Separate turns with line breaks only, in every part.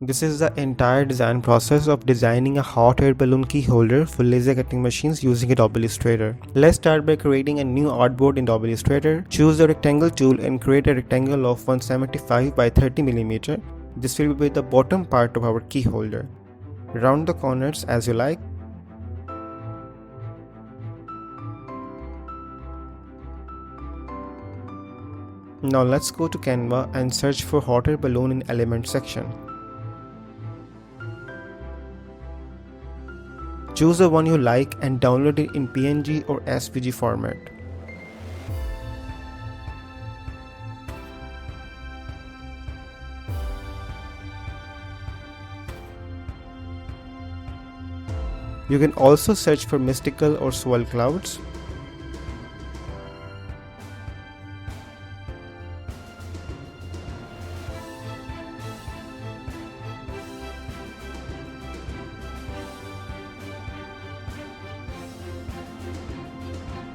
This is the entire design process of designing a hot air balloon key holder for laser cutting machines using Adobe Illustrator. Let's start by creating a new artboard in Adobe Illustrator. Choose the rectangle tool and create a rectangle of 175 by 30 mm. This will be the bottom part of our key holder. Round the corners as you like. Now let's go to Canva and search for hot air balloon in element section. Choose the one you like and download it in PNG or SVG format. You can also search for mystical or swirl clouds.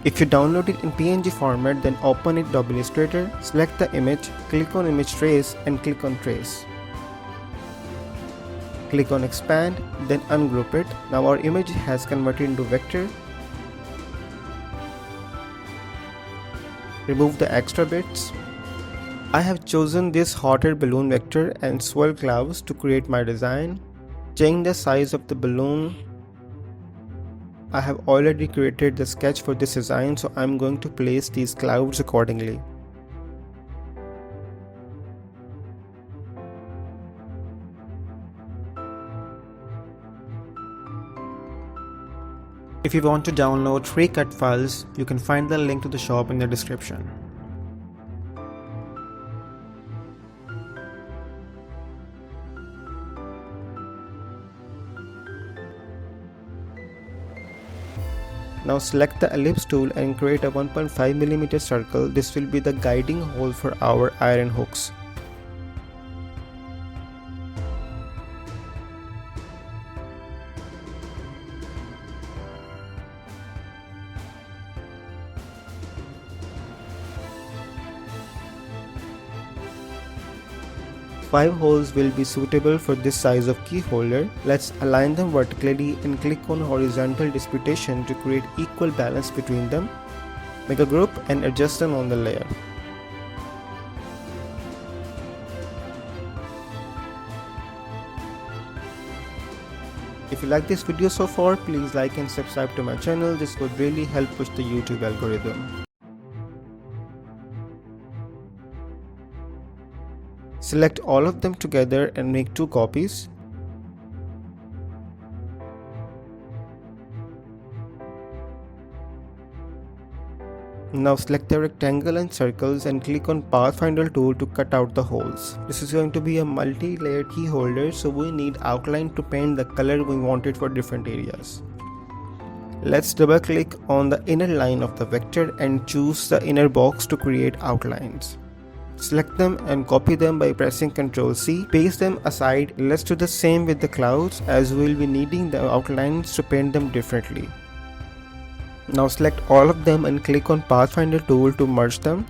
If you download it in PNG format, then open it in Adobe Illustrator, select the image, click on Image Trace and click on Trace. Click on Expand, then ungroup it. Now our image has converted into vector. Remove the extra bits. I have chosen this hot air balloon vector and swirl clouds to create my design. Change the size of the balloon. I have already created the sketch for this design, so I'm going to place these clouds accordingly. If you want to download free cut files, you can find the link to the shop in the description. Now select the ellipse tool and create a 1.5 mm circle. This will be the guiding hole for our iron hooks. Five holes will be suitable for this size of key holder. Let's align them vertically and click on horizontal disputation to create equal balance between them. Make a group and adjust them on the layer. If you like this video so far, please like and subscribe to my channel. This would really help push the YouTube algorithm. Select all of them together and make 2 copies. Now select the rectangle and circles and click on Pathfinder tool to cut out the holes. This is going to be a multi-layered key holder, so we need outline to paint the color we wanted for different areas. Let's double click on the inner line of the vector and choose the inner box to create outlines. Select them and copy them by pressing Ctrl C. Paste them aside. Let's do the same with the clouds, as we will be needing the outlines to paint them differently. Now select all of them and click on Pathfinder tool to merge them.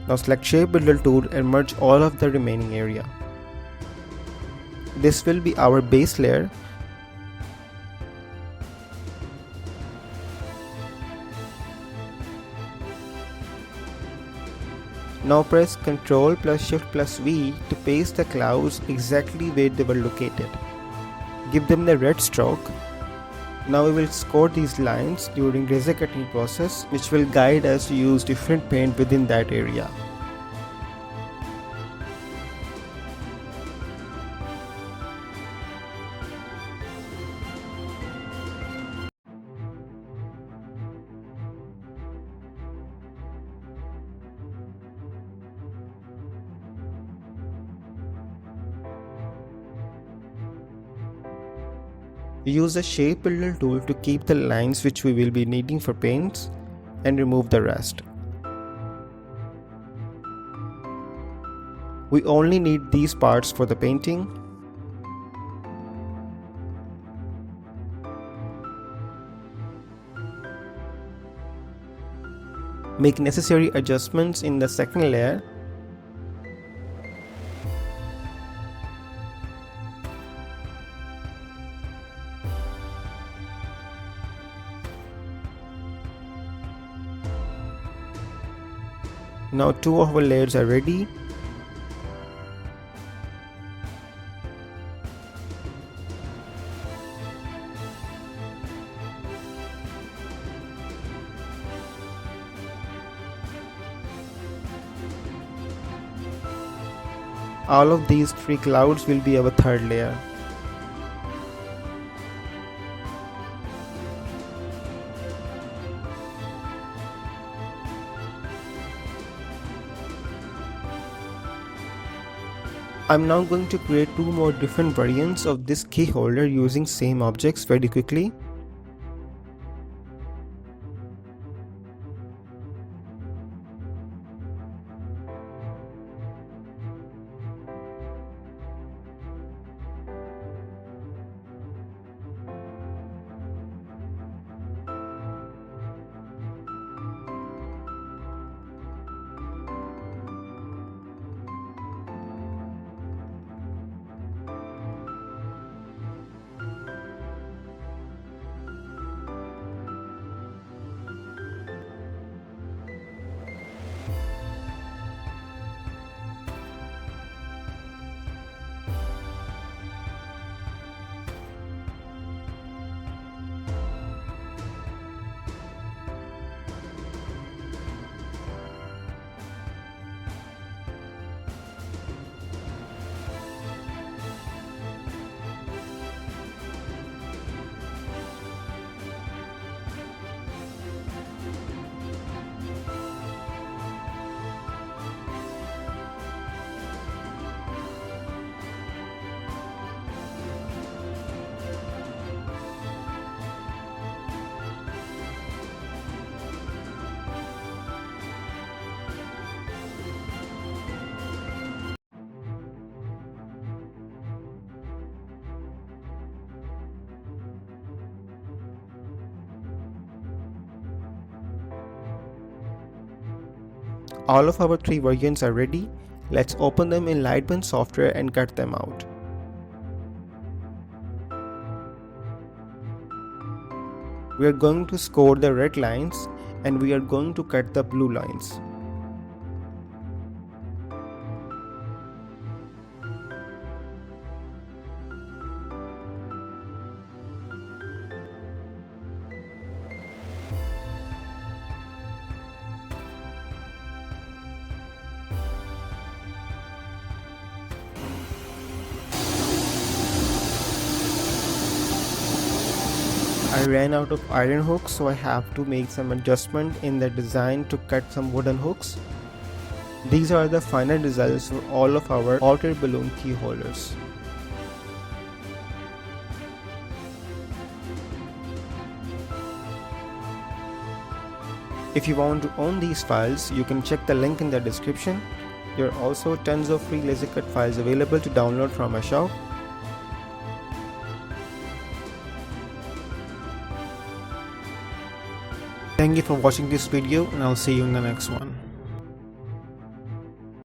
Now select Shape Builder tool and merge all of the remaining area. This will be our base layer. Now press Ctrl plus Shift plus V to paste the clouds exactly where they were located. Give them the red stroke. Now we will score these lines during laser cutting process, which will guide us to use different paint within that area. Use the Shape Builder tool to keep the lines which we will be needing for paints and remove the rest. We only need these parts for the painting. Make necessary adjustments in the second layer. Now 2 of our layers are ready. All of these 3 clouds will be our third layer. I'm now going to create 2 more different variants of this key holder using same objects very quickly. All of our 3 variants are ready. Let's open them in LightBurn software and cut them out. We are going to score the red lines and we are going to cut the blue lines. I ran out of iron hooks, so I have to make some adjustment in the design to cut some wooden hooks. These are the final results for all of our outer balloon key holders. If you want to own these files, you can check the link in the description. There are also tons of free laser cut files available to download from my shop. Thank you for watching this video and I'll see you in the next one.